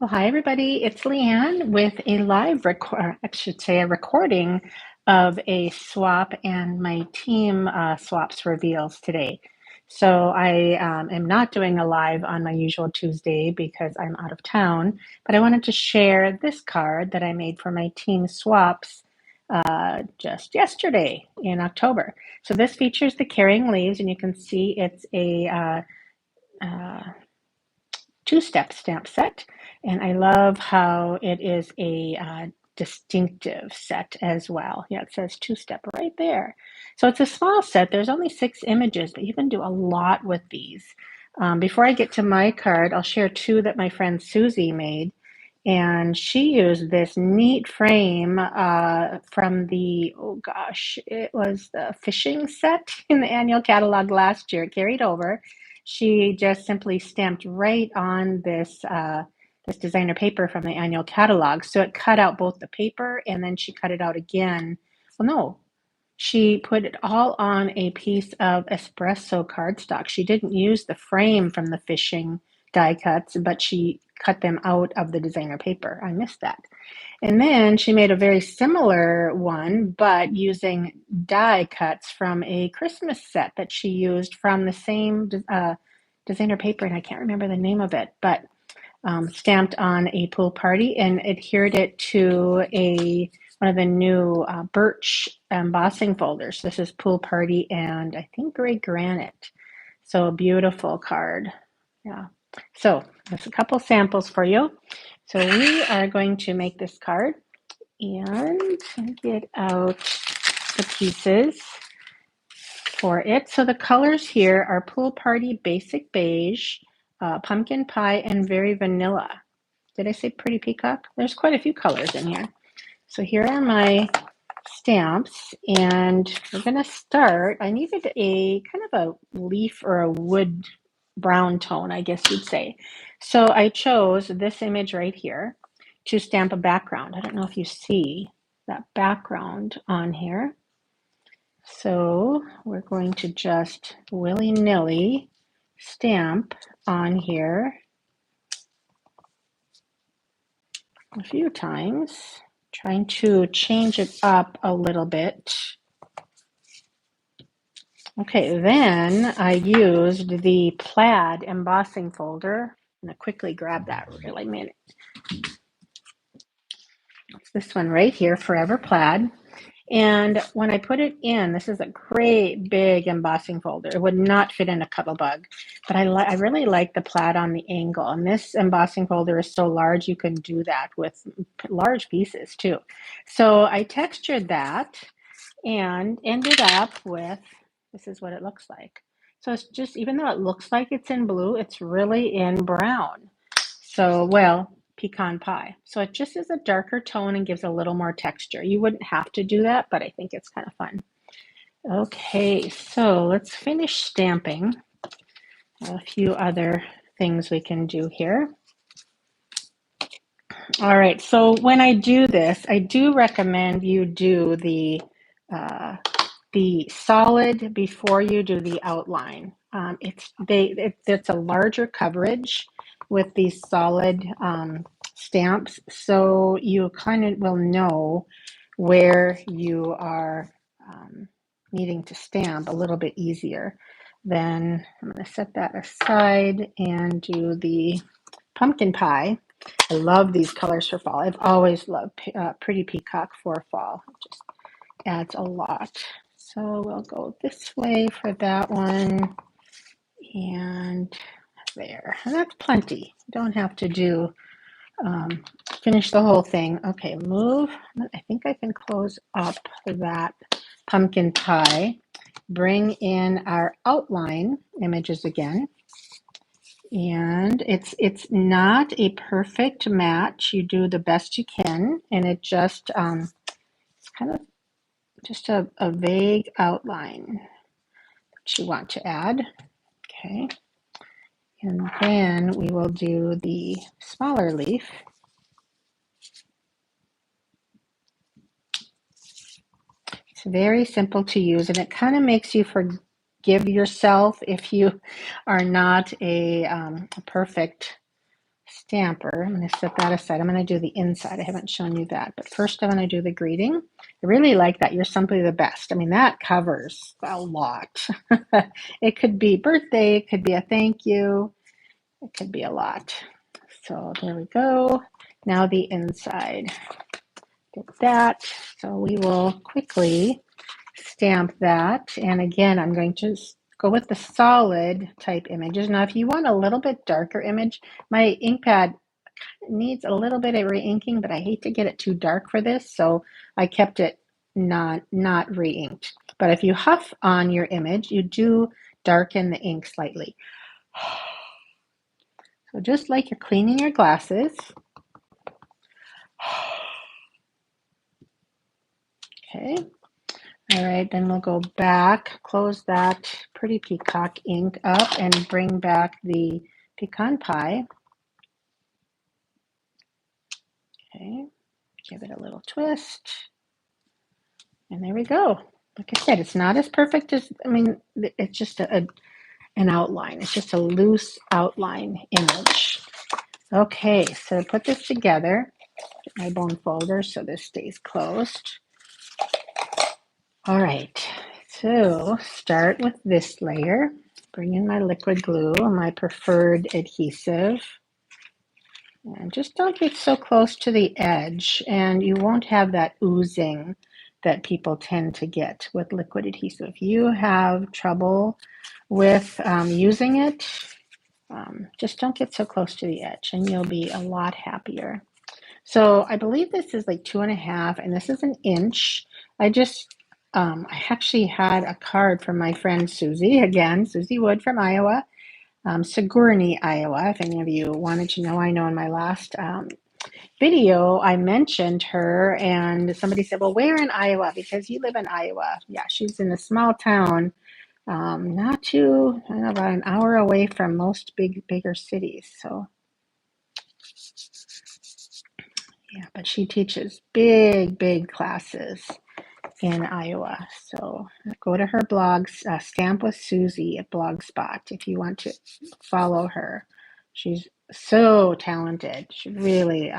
Well, hi everybody. It's Leanne with a live record, I should say a recording of a swap and my team swaps reveals today. So I am not doing a live on my usual Tuesday because I'm out of town, but I wanted to share this card that I made for my team swaps just yesterday in October. So this features the carrying leaves, and you can see it's a uh, two-step stamp set, and I love how it is a distinctive set as well. Yeah, it says two-step right there. So it's a small set. There's only 6 images, but you can do a lot with these. Before I get to my card, I'll share 2 that my friend Susie made. And she used this neat frame from the, oh gosh, it was the fishing set in the annual catalog last year. It carried over. She just simply stamped right on this designer paper from the annual catalog. So it cut out both the paper and then she cut it out again. Well, no, she put it all on a piece of espresso cardstock. She didn't use the frame from the fishing die cuts, but she cut them out of the designer paper. I missed that. And then she made a very similar one, but using die cuts from a Christmas set that she used from the same designer paper, and I can't remember the name of it, but stamped on a pool party and adhered it to one of the new Birch embossing folders. This is Pool Party and I think Gray Granite. So a beautiful card. Yeah. So there's a couple samples for you. So we are going to make this card and get out the pieces for it. So the colors here are Pool Party Basic Beige, Pumpkin Pie, and Very Vanilla. Did I say Pretty Peacock? There's quite a few colors in here. So here are my stamps, and we're going to start. I needed a kind of a leaf or a wood brown tone, I guess you'd say. So I chose this image right here to stamp a background. I don't know if you see that background on here. So we're going to just willy-nilly stamp on here a few times, trying to change it up a little bit. Okay, then I used the plaid embossing folder. I'm going to quickly grab that really minute. It's this one right here, Forever Plaid. And when I put it in, this is a great big embossing folder. It would not fit in a Cuttlebug, but I really like the plaid on the angle. And this embossing folder is so large, you can do that with large pieces too. So I textured that and ended up with, this is what it looks like. So it's just, even though it looks like it's in blue, it's really in brown. So, well, pecan pie. So it just is a darker tone and gives a little more texture. You wouldn't have to do that, but I think it's kind of fun. Okay, so let's finish stamping. A few other things we can do here. All right, so when I do this, I do recommend you do the solid before you do the outline. It's a larger coverage with these solid stamps, so you kind of will know where you are needing to stamp a little bit easier. Then I'm going to set that aside and do the pumpkin pie. I love these colors for fall. I've always loved Pretty Peacock for fall. It just adds a lot. So we'll go this way for that one and there. And that's plenty. You don't have to do finish the whole thing. Okay, move. I think I can close up that pumpkin pie. Bring in our outline images again. And it's not a perfect match. You do the best you can, and it just it's kind of just a vague outline that you want to add. Okay, and then we will do the smaller leaf. It's very simple to use, and it kind of makes you forgive yourself if you are not a perfect stamper. I'm going to set that aside. I'm going to do the inside. I haven't shown you that. But first I'm going to do the greeting. I really like that. You're simply the best. I mean, that covers a lot. It could be birthday. It could be a thank you. It could be a lot. So there we go. Now the inside. Get that. So we will quickly stamp that. And again, I'm going to go with the solid type images. Now, if you want a little bit darker image, my ink pad needs a little bit of re-inking, but I hate to get it too dark for this, so I kept it not re-inked. But if you huff on your image, you do darken the ink slightly. So just like you're cleaning your glasses. Okay. All right, then we'll go back, close that Pretty Peacock ink up, and bring back the pecan pie. Okay, give it a little twist. And there we go. Like I said, it's not as perfect as, I mean, it's just an outline. It's just a loose outline image. Okay, so put this together. Get my bone folder so this stays closed. All right, so start with this layer. Bring in my liquid glue and my preferred adhesive. And just don't get so close to the edge, and you won't have that oozing that people tend to get with liquid adhesive. If you have trouble with using it, just don't get so close to the edge and you'll be a lot happier. So I believe this is like 2.5 and this is an inch. I actually had a card from my friend Susie, again, Susie Wood from Iowa, Sigourney, Iowa. If any of you wanted to know, I know in my last video I mentioned her and somebody said, well, where in Iowa? Because you live in Iowa. Yeah, she's in a small town, not too, I don't know, about an hour away from most bigger cities. So yeah, but she teaches big classes in Iowa. So go to her blog, Stamp with Susie at Blogspot if you want to follow her. She's so talented. She really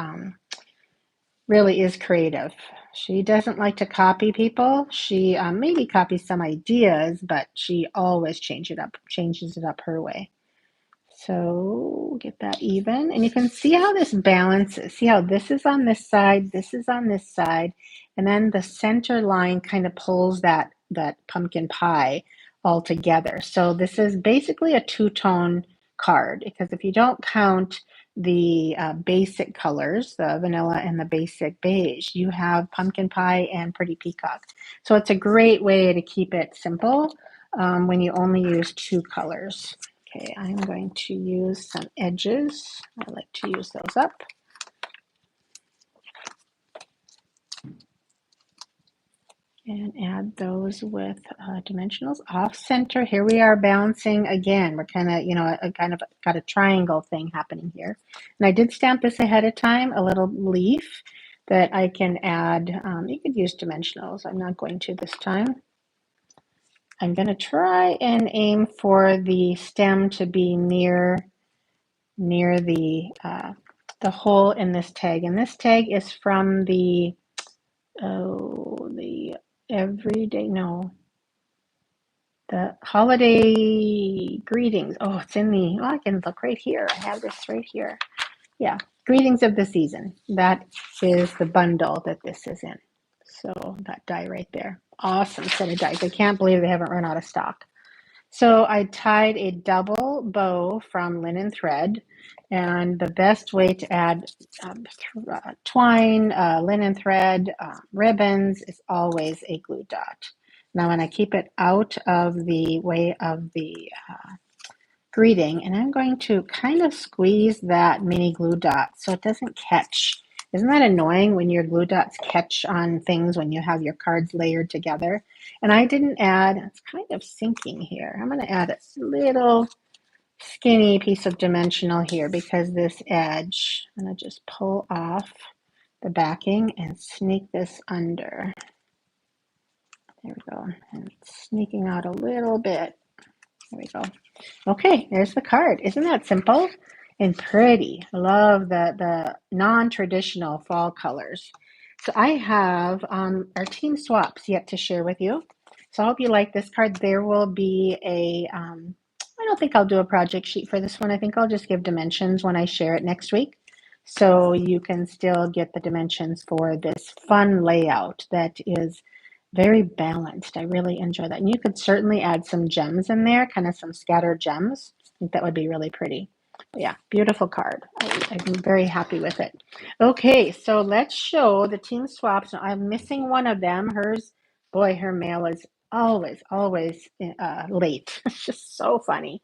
is creative. She doesn't like to copy people. She maybe copies some ideas, but she always changes it up her way. So get that even, and you can see how this balances. See how this is on this side, this is on this side, and then the center line kind of pulls that pumpkin pie all together. So this is basically a two-tone card, because if you don't count the basic colors, the vanilla and the basic beige, you have pumpkin pie and Pretty Peacock. So it's a great way to keep it simple when you only use two colors. Okay, I'm going to use some edges. I like to use those up. And add those with dimensionals off center. Here we are balancing again. We're kind of, got a triangle thing happening here. And I did stamp this ahead of time, a little leaf that I can add. You could use dimensionals. I'm not going to this time. I'm going to try and aim for the stem to be near the hole in this tag. And this tag is from the holiday greetings. Oh, it's in the, I can look right here. I have this right here. Yeah, greetings of the season. That is the bundle that this is in. So that die right there. Awesome set of dies. I can't believe they haven't run out of stock. So I tied a double bow from linen thread, and the best way to add twine, linen thread, ribbons is always a glue dot. Now, when I keep it out of the way of the greeting, and I'm going to kind of squeeze that mini glue dot so it doesn't catch. Isn't that annoying when your glue dots catch on things when you have your cards layered together? And I didn't add, it's kind of sinking here. I'm going to add a little skinny piece of dimensional here because this edge, I'm going to just pull off the backing and sneak this under. There we go. And it's sneaking out a little bit. There we go. Okay, there's the card. Isn't that simple? and pretty. I love the non-traditional fall colors. So I have our team swaps yet to share with you. So I hope you like this card. There will be I don't think I'll do a project sheet for this one. I think I'll just give dimensions when I share it next week. So you can still get the dimensions for this fun layout that is very balanced. I really enjoy that. And you could certainly add some gems in there, kind of some scattered gems. I think that would be really pretty. But yeah, beautiful card. I'm very happy with it. Okay, so let's show the team swaps. Now, I'm missing one of them. Hers, boy, her mail is always late. It's just so funny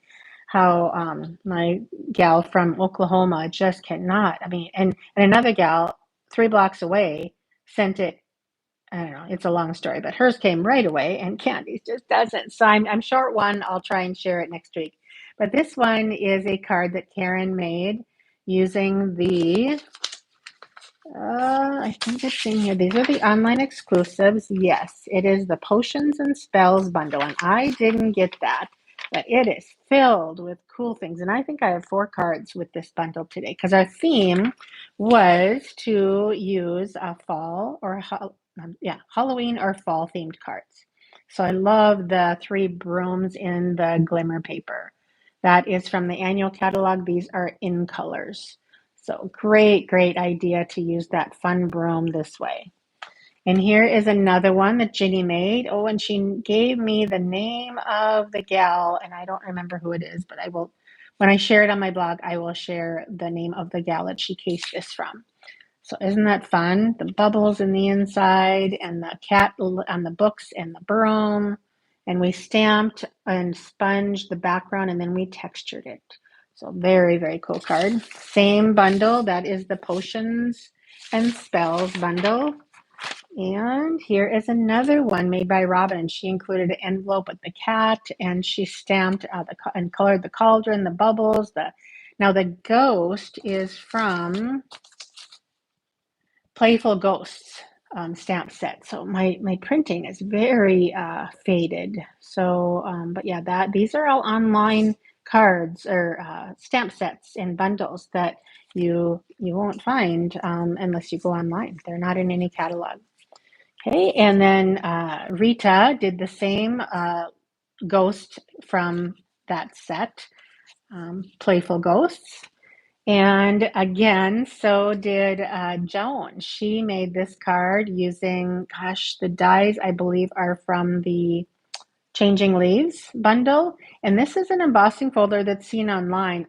how my gal from Oklahoma just cannot. I mean, and another gal 3 blocks away sent it. I don't know. It's a long story, but hers came right away, and Candy's just doesn't. So I'm short one. I'll try and share it next week. But this one is a card that Karen made using the I think it's in here. These are the online exclusives. Yes, it is the Potions and Spells bundle, and I didn't get that, but it is filled with cool things. And I think I have 4 cards with this bundle today because our theme was to use a fall or Halloween or fall themed cards. So I love the 3 brooms in the glimmer paper. That is from the annual catalog. These are in colors. So great idea to use that fun broom this way. And here is another one that Ginny made. Oh, and she gave me the name of the gal, and I don't remember who it is, but I will, when I share it on my blog, I will share the name of the gal that she cased this from. So isn't that fun? The bubbles in the inside and the cat on the books and the broom. And we stamped and sponged the background and then we textured it. So very cool card. Same bundle. That is the Potions and Spells bundle. And here is another one made by Robin. She included an envelope with the cat, and she stamped and colored the cauldron, the bubbles. Now the ghost is from Playful Ghosts stamp set. So my printing is very faded. So, but yeah, these are all online cards or stamp sets and bundles that you won't find unless you go online. They're not in any catalog. Okay, and then Rita did the same ghost from that set, Playful Ghosts. And again, so did Joan. She made this card using, gosh, the dies I believe are from the Changing Leaves bundle. And this is an embossing folder that's seen online.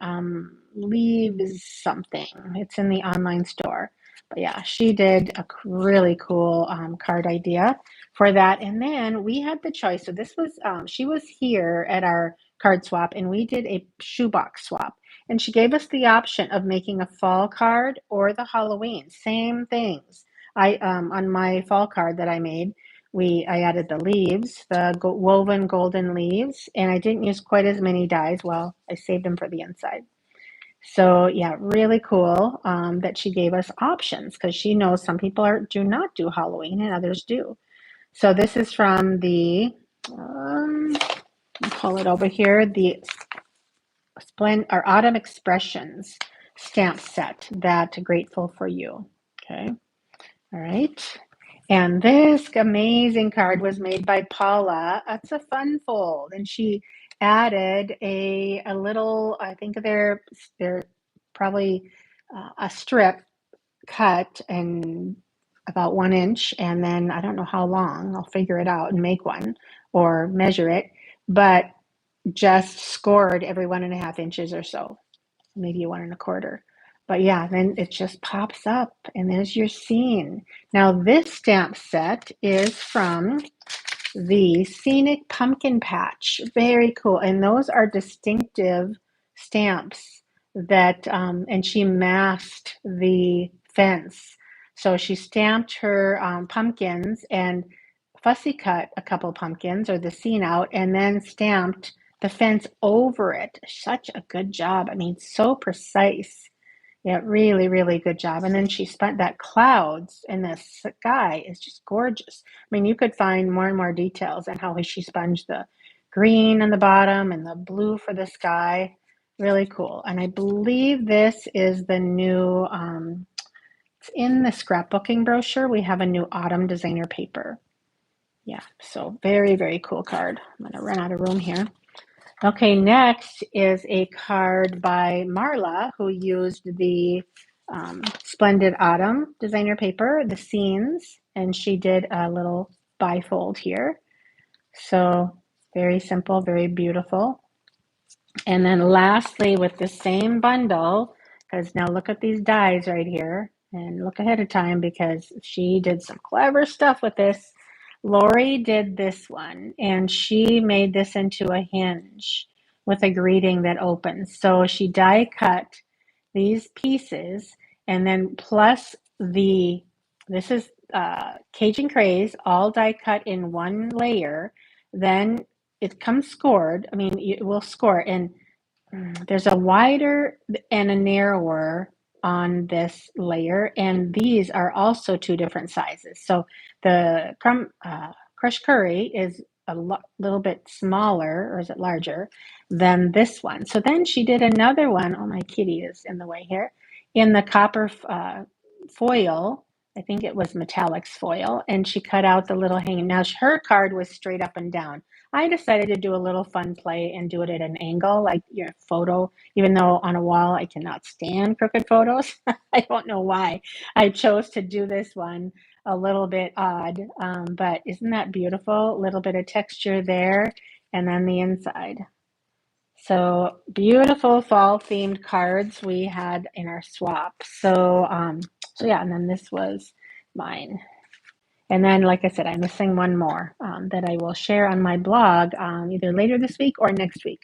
Leaves something. It's in the online store. But yeah, she did a really cool card idea for that. And then we had the choice. So this was, she was here at our card swap and we did a shoebox swap. And she gave us the option of making a fall card or the Halloween. Same things. On my fall card that I made, I added the leaves, the woven golden leaves, and I didn't use quite as many dies. Well, I saved them for the inside. So yeah, really cool that she gave us options because she knows some people do not do Halloween and others do. So this is from the, I'll pull it over here, the Autumn Expressions stamp set that Grateful for You. Okay, all right. And this amazing card was made by Paula. It's a fun fold, and she added a little. I think they're probably a strip cut and about 1 inch, and then I don't know how long. I'll figure it out and make one or measure it, but just scored every 1.5 inches or so, maybe 1.25. But yeah, then it just pops up and there's your scene. Now this stamp set is from the Scenic Pumpkin Patch. Very cool. And those are distinctive stamps that, and she masked the fence. So she stamped her pumpkins and fussy cut a couple pumpkins or the scene out and then stamped the fence over it. Such a good job. I mean, so precise. Yeah, really good job. And then she spent that clouds in the sky is just gorgeous. I mean, you could find more and more details on how she sponged the green on the bottom and the blue for the sky. Really cool. And I believe this is the new, it's in the scrapbooking brochure. We have a new autumn designer paper. Yeah, so very, very cool card. I'm going to run out of room here. Okay, next is a card by Marla, who used the Splendid Autumn designer paper, the scenes, and she did a little bifold here. So very simple, very beautiful. And then lastly, with the same bundle, because now look at these dies right here, and look ahead of time because she did some clever stuff with this. Lori did this one, and she made this into a hinge with a greeting that opens. So she die cut these pieces, and then plus this is Cajun Craze, all die cut in one layer. Then it comes scored. I mean, it will score, and there's a wider and a narrower on this layer, and these are also two different sizes. So the crushed curry is a little bit smaller, or is it larger, than this one. So then she did another one. Oh, my kitty is in the way here. In the copper foil, I think it was metallics foil, and she cut out the little hanging. Now her card was straight up and down. I decided to do a little fun play and do it at an angle, like your photo, even though on a wall I cannot stand crooked photos. I don't know why I chose to do this one a little bit odd, but isn't that beautiful? A little bit of texture there, and then the inside. So beautiful fall themed cards we had in our swap. So yeah, and then this was mine. And then, like I said, I'm missing one more that I will share on my blog either later this week or next week.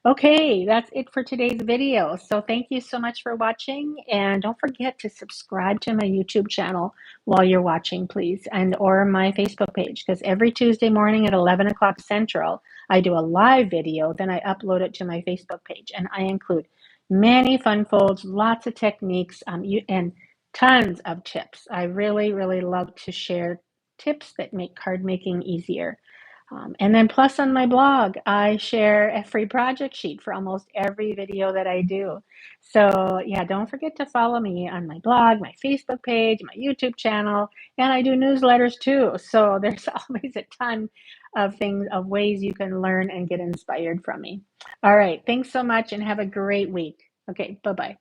Okay, that's it for today's video. So thank you so much for watching, and don't forget to subscribe to my YouTube channel while you're watching, please, and or my Facebook page, because every Tuesday morning at 11 o'clock Central, I do a live video, then I upload it to my Facebook page, and I include many fun folds, lots of techniques, and tons of tips. I really, really love to share tips that make card making easier. And then plus on my blog, I share a free project sheet for almost every video that I do. So yeah, don't forget to follow me on my blog, my Facebook page, my YouTube channel, and I do newsletters too. So there's always a ton of things, of ways you can learn and get inspired from me. All right, thanks so much and have a great week. Okay, bye-bye.